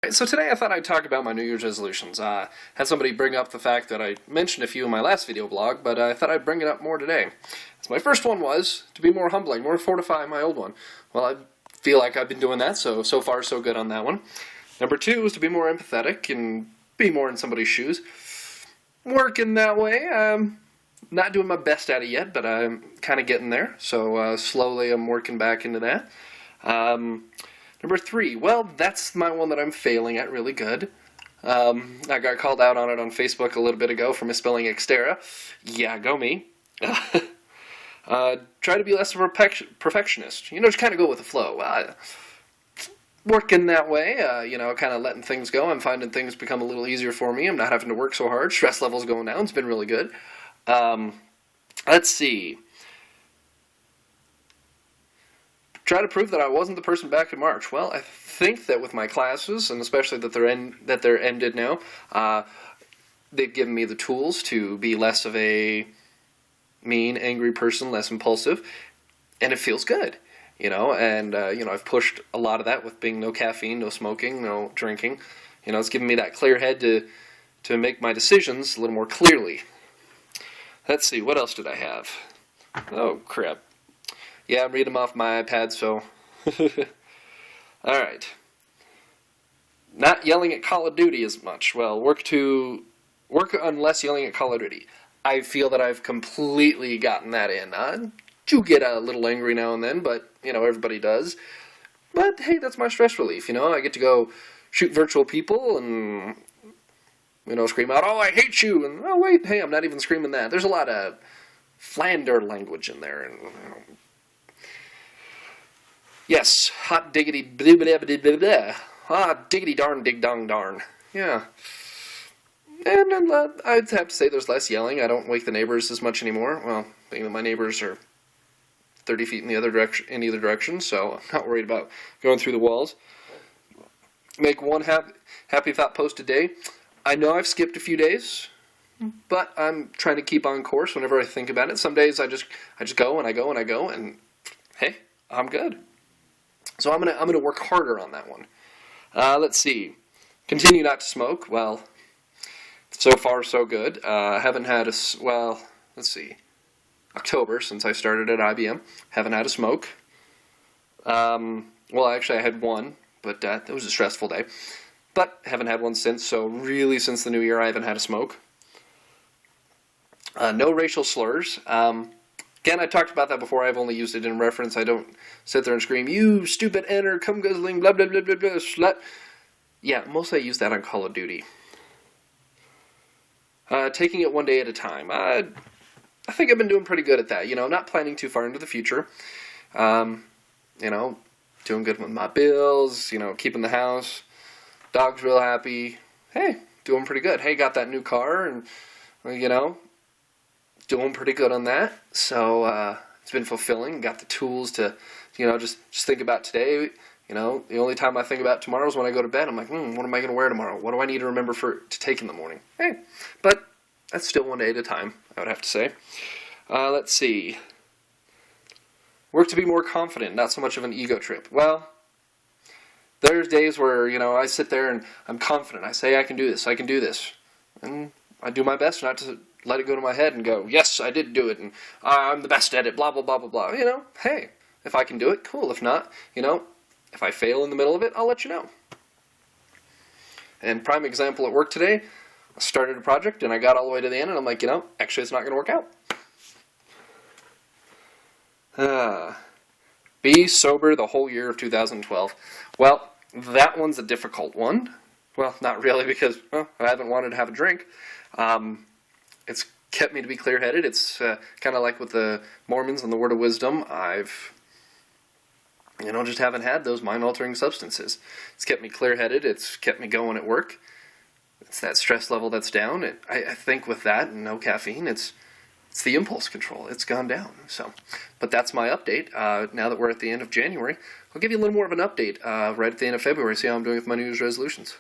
So today I thought I'd talk about my New Year's resolutions. Had somebody bring up the fact that I mentioned a few in my last video blog, but I thought I'd bring it up more today. So my first one was to be more humbling, more fortify my old one. Well, I feel like I've been doing that, so far so good on that one. Number two was to be more empathetic and be more in somebody's shoes. Working that way. Not doing my best at it yet, but I'm kind of getting there. So slowly I'm working back into that. Number three, well, that's my one that I'm failing at really good. I got called out on it on Facebook a little bit ago for misspelling Xterra. Yeah, go me. Try to be less of a perfectionist. Just kind of go with the flow. Working that way, kind of letting things go. I'm finding things become a little easier for me. I'm not having to work so hard. Stress levels going down. It's been really good. Let's see. Try to prove that I wasn't the person back in March. Well, I think that with my classes, and especially that they're ended now, they've given me the tools to be less of a mean, angry person, less impulsive, and it feels good, and I've pushed a lot of that with being no caffeine, no smoking, no drinking. It's given me that clear head to make my decisions a little more clearly. Let's see, what else did I have? Oh, crap. Yeah, I'm reading them off my iPad, so... Alright. Not yelling at Call of Duty as much. Well, work on less yelling at Call of Duty. I feel that I've completely gotten that in. I do get a little angry now and then, but, everybody does. But, hey, that's my stress relief, I get to go shoot virtual people and, scream out, "Oh, I hate you!" And, oh, wait, hey, I'm not even screaming that. There's a lot of Flander language in there, and, yes, hot diggity blah blah blah blah blah. Hot diggity darn dig dong darn. Yeah. And I'd have to say there's less yelling. I don't wake the neighbors as much anymore. Well, being that my neighbors are 30 feet in either direction, so I'm not worried about going through the walls. Make one happy thought post a day. I know I've skipped a few days, but I'm trying to keep on course whenever I think about it. Some days I just go and I go and I go, and hey, I'm good. So I'm gonna work harder on that one. Let's see. Continue not to smoke. Well, so far so good. Haven't had let's see. October, since I started at IBM. Haven't had a smoke. Well, actually I had one, but it was a stressful day. But haven't had one since, so really since the new year I haven't had a smoke. No racial slurs. Again, I talked about that before. I've only used it in reference. I don't sit there and scream, "You stupid enter, cum guzzling, blah, blah, blah, blah, blah, slut." Yeah, mostly I use that on Call of Duty. Taking it one day at a time. I think I've been doing pretty good at that. Not planning too far into the future. Doing good with my bills, keeping the house. Dog's real happy. Hey, doing pretty good. Hey, got that new car, and, doing pretty good on that. So it's been fulfilling. Got the tools to, just think about today. The only time I think about tomorrow is when I go to bed. I'm like, what am I going to wear tomorrow? What do I need to remember to take in the morning? Hey, but that's still one day at a time, I would have to say. Let's see. Work to be more confident, not so much of an ego trip. Well, there's days where, I sit there and I'm confident. I say I can do this, I can do this. And I do my best not to let it go to my head and go, yes, I did do it, and I'm the best at it, blah, blah, blah, blah, blah. Hey, if I can do it, cool. If not, if I fail in the middle of it, I'll let you know. And prime example at work today, I started a project and I got all the way to the end and I'm like, actually it's not going to work out. Be sober the whole year of 2012. Well, that one's a difficult one. Well, not really, because I haven't wanted to have a drink. It's kept me to be clear-headed. It's kind of like with the Mormons and the Word of Wisdom. I've, just haven't had those mind-altering substances. It's kept me clear-headed. It's kept me going at work. It's that stress level that's down. I think with that and no caffeine, it's the impulse control. It's gone down. But that's my update. Now that we're at the end of January, I'll give you a little more of an update right at the end of February, see how I'm doing with my New Year's resolutions.